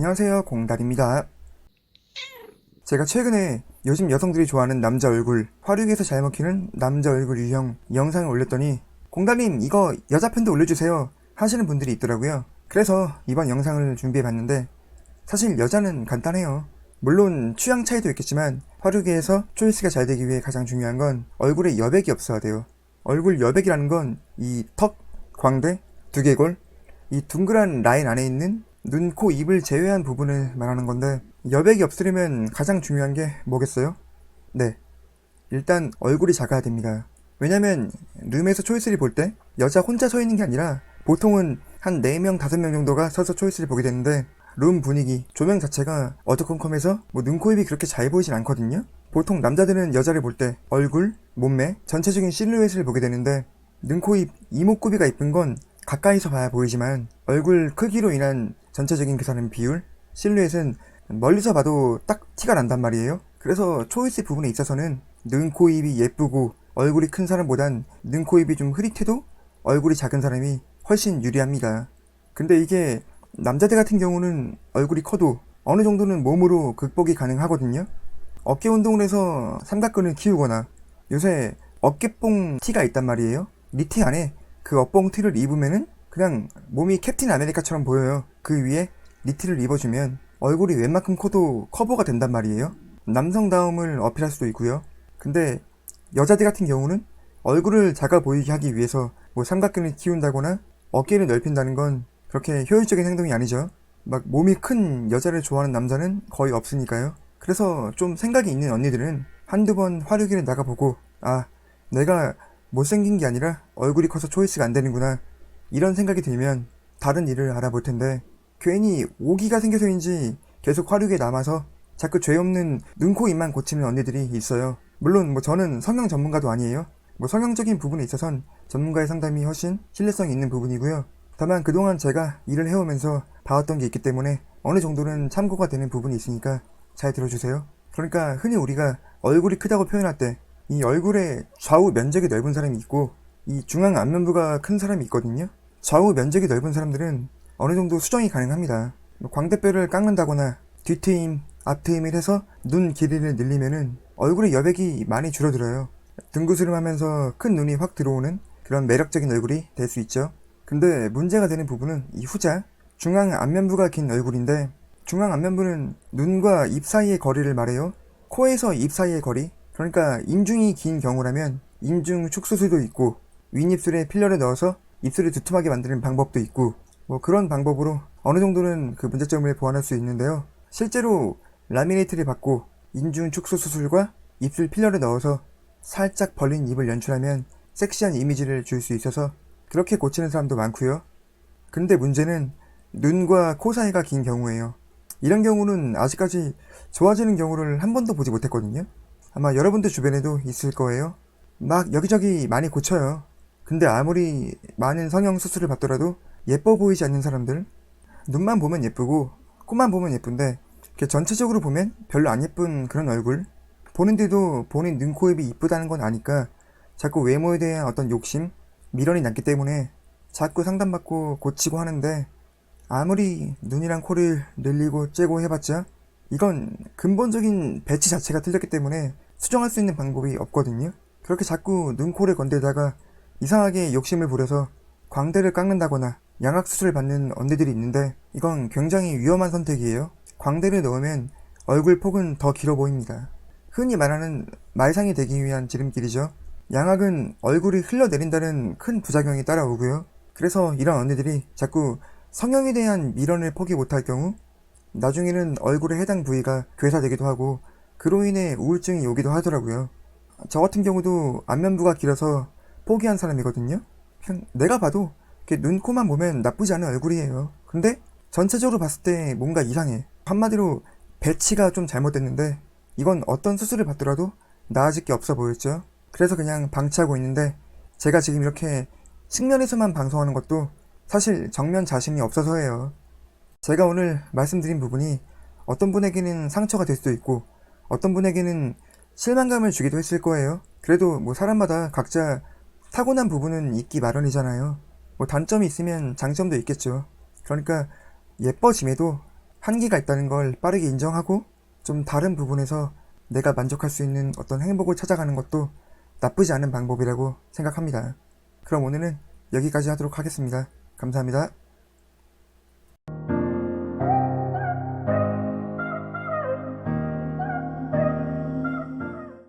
안녕하세요, 공달입니다. 제가 최근에 요즘 여성들이 좋아하는 남자 얼굴, 화류계에서 잘 먹히는 남자 얼굴 유형 영상을 올렸더니 공달님 이거 여자 편도 올려주세요 하시는 분들이 있더라고요. 그래서 이번 영상을 준비해봤는데 사실 여자는 간단해요. 물론 취향 차이도 있겠지만 화류계에서 초이스가 잘 되기 위해 가장 중요한 건 얼굴에 여백이 없어야 돼요. 얼굴 여백이라는 건 이 턱, 광대, 두개골, 이 둥그란 라인 안에 있는 눈, 코, 입을 제외한 부분을 말하는 건데 여백이 없으려면 가장 중요한 게 뭐겠어요? 네, 일단 얼굴이 작아야 됩니다. 왜냐면 룸에서 초이스를 볼 때 여자 혼자 서 있는 게 아니라 보통은 한 4명, 5명 정도가 서서 초이스를 보게 되는데 룸 분위기, 조명 자체가 어두컴컴해서 눈, 코, 입이 그렇게 잘 보이진 않거든요? 보통 남자들은 여자를 볼 때 얼굴, 몸매, 전체적인 실루엣을 보게 되는데 눈, 코, 입, 이목구비가 이쁜 건 가까이서 봐야 보이지만 얼굴 크기로 인한 전체적인 그 사람 비율, 실루엣은 멀리서 봐도 딱 티가 난단 말이에요. 그래서 초이스 부분에 있어서는 눈, 코, 입이 예쁘고 얼굴이 큰 사람보단 눈, 코, 입이 좀 흐릿해도 얼굴이 작은 사람이 훨씬 유리합니다. 근데 이게 남자들 같은 경우는 얼굴이 커도 어느 정도는 몸으로 극복이 가능하거든요. 어깨 운동을 해서 삼각근을 키우거나 요새 어깨뽕 티가 있단 말이에요. 니트 안에 그 어뽕 티를 입으면은 그냥 몸이 캡틴 아메리카처럼 보여요. 그 위에 니트를 입어주면 얼굴이 웬만큼 커도 커버가 된단 말이에요. 남성다움을 어필할 수도 있고요. 근데 여자들 같은 경우는 얼굴을 작아 보이게 하기 위해서 삼각근을 키운다거나 어깨를 넓힌다는 건 그렇게 효율적인 행동이 아니죠. 막 몸이 큰 여자를 좋아하는 남자는 거의 없으니까요. 그래서 좀 생각이 있는 언니들은 한두 번 화류계를 나가보고 아, 내가 못생긴 게 아니라 얼굴이 커서 초이스가 안 되는구나 이런 생각이 들면 다른 일을 알아볼 텐데 괜히 오기가 생겨서인지 계속 화류계에 남아서 자꾸 죄 없는 눈, 코, 입만 고치는 언니들이 있어요. 물론 저는 성형 전문가도 아니에요. 성형적인 부분에 있어선 전문가의 상담이 훨씬 신뢰성이 있는 부분이고요. 다만 그동안 제가 일을 해오면서 봐왔던 게 있기 때문에 어느 정도는 참고가 되는 부분이 있으니까 잘 들어주세요. 그러니까 흔히 우리가 얼굴이 크다고 표현할 때 이 얼굴의 좌우 면적이 넓은 사람이 있고 이 중앙 안면부가 큰 사람이 있거든요. 좌우 면적이 넓은 사람들은 어느 정도 수정이 가능합니다. 광대뼈를 깎는다거나 뒤트임, 앞트임을 해서 눈 길이를 늘리면은 얼굴의 여백이 많이 줄어들어요. 둥그스름하면서 큰 눈이 확 들어오는 그런 매력적인 얼굴이 될 수 있죠. 근데 문제가 되는 부분은 이 후자, 중앙 안면부가 긴 얼굴인데 중앙 안면부는 눈과 입 사이의 거리를 말해요. 코에서 입 사이의 거리, 그러니까 인중이 긴 경우라면 인중 축소술도 있고 윗입술에 필러를 넣어서 입술을 두툼하게 만드는 방법도 있고 그런 방법으로 어느 정도는 그 문제점을 보완할 수 있는데요. 실제로 라미네이트를 받고 인중 축소 수술과 입술 필러를 넣어서 살짝 벌린 입을 연출하면 섹시한 이미지를 줄 수 있어서 그렇게 고치는 사람도 많고요. 근데 문제는 눈과 코 사이가 긴 경우예요. 이런 경우는 아직까지 좋아지는 경우를 한 번도 보지 못했거든요. 아마 여러분들 주변에도 있을 거예요. 막 여기저기 많이 고쳐요. 근데 아무리 많은 성형 수술을 받더라도 예뻐 보이지 않는 사람들, 눈만 보면 예쁘고 코만 보면 예쁜데 전체적으로 보면 별로 안 예쁜 그런 얼굴, 보는데도 본인 눈, 코, 입이 이쁘다는 건 아니까 자꾸 외모에 대한 어떤 욕심, 미련이 남기 때문에 자꾸 상담받고 고치고 하는데 아무리 눈이랑 코를 늘리고 째고 해봤자 이건 근본적인 배치 자체가 틀렸기 때문에 수정할 수 있는 방법이 없거든요. 그렇게 자꾸 눈, 코를 건들다가 이상하게 욕심을 부려서 광대를 깎는다거나 양악수술을 받는 언니들이 있는데 이건 굉장히 위험한 선택이에요. 광대를 넣으면 얼굴 폭은 더 길어 보입니다. 흔히 말하는 말상이 되기 위한 지름길이죠. 양악은 얼굴이 흘러내린다는 큰 부작용이 따라오고요. 그래서 이런 언니들이 자꾸 성형에 대한 미련을 포기 못할 경우 나중에는 얼굴의 해당 부위가 괴사되기도 하고 그로 인해 우울증이 오기도 하더라고요. 저 같은 경우도 안면부가 길어서 포기한 사람이거든요. 그냥 내가 봐도 눈, 코만 보면 나쁘지 않은 얼굴이에요. 근데 전체적으로 봤을 때 뭔가 이상해. 한마디로 배치가 좀 잘못됐는데 이건 어떤 수술을 받더라도 나아질 게 없어 보였죠. 그래서 그냥 방치하고 있는데 제가 지금 이렇게 측면에서만 방송하는 것도 사실 정면 자신이 없어서예요. 제가 오늘 말씀드린 부분이 어떤 분에게는 상처가 될 수도 있고 어떤 분에게는 실망감을 주기도 했을 거예요. 그래도 사람마다 각자 타고난 부분은 있기 마련이잖아요. 단점이 있으면 장점도 있겠죠. 그러니까 예뻐짐에도 한계가 있다는 걸 빠르게 인정하고 좀 다른 부분에서 내가 만족할 수 있는 어떤 행복을 찾아가는 것도 나쁘지 않은 방법이라고 생각합니다. 그럼 오늘은 여기까지 하도록 하겠습니다. 감사합니다.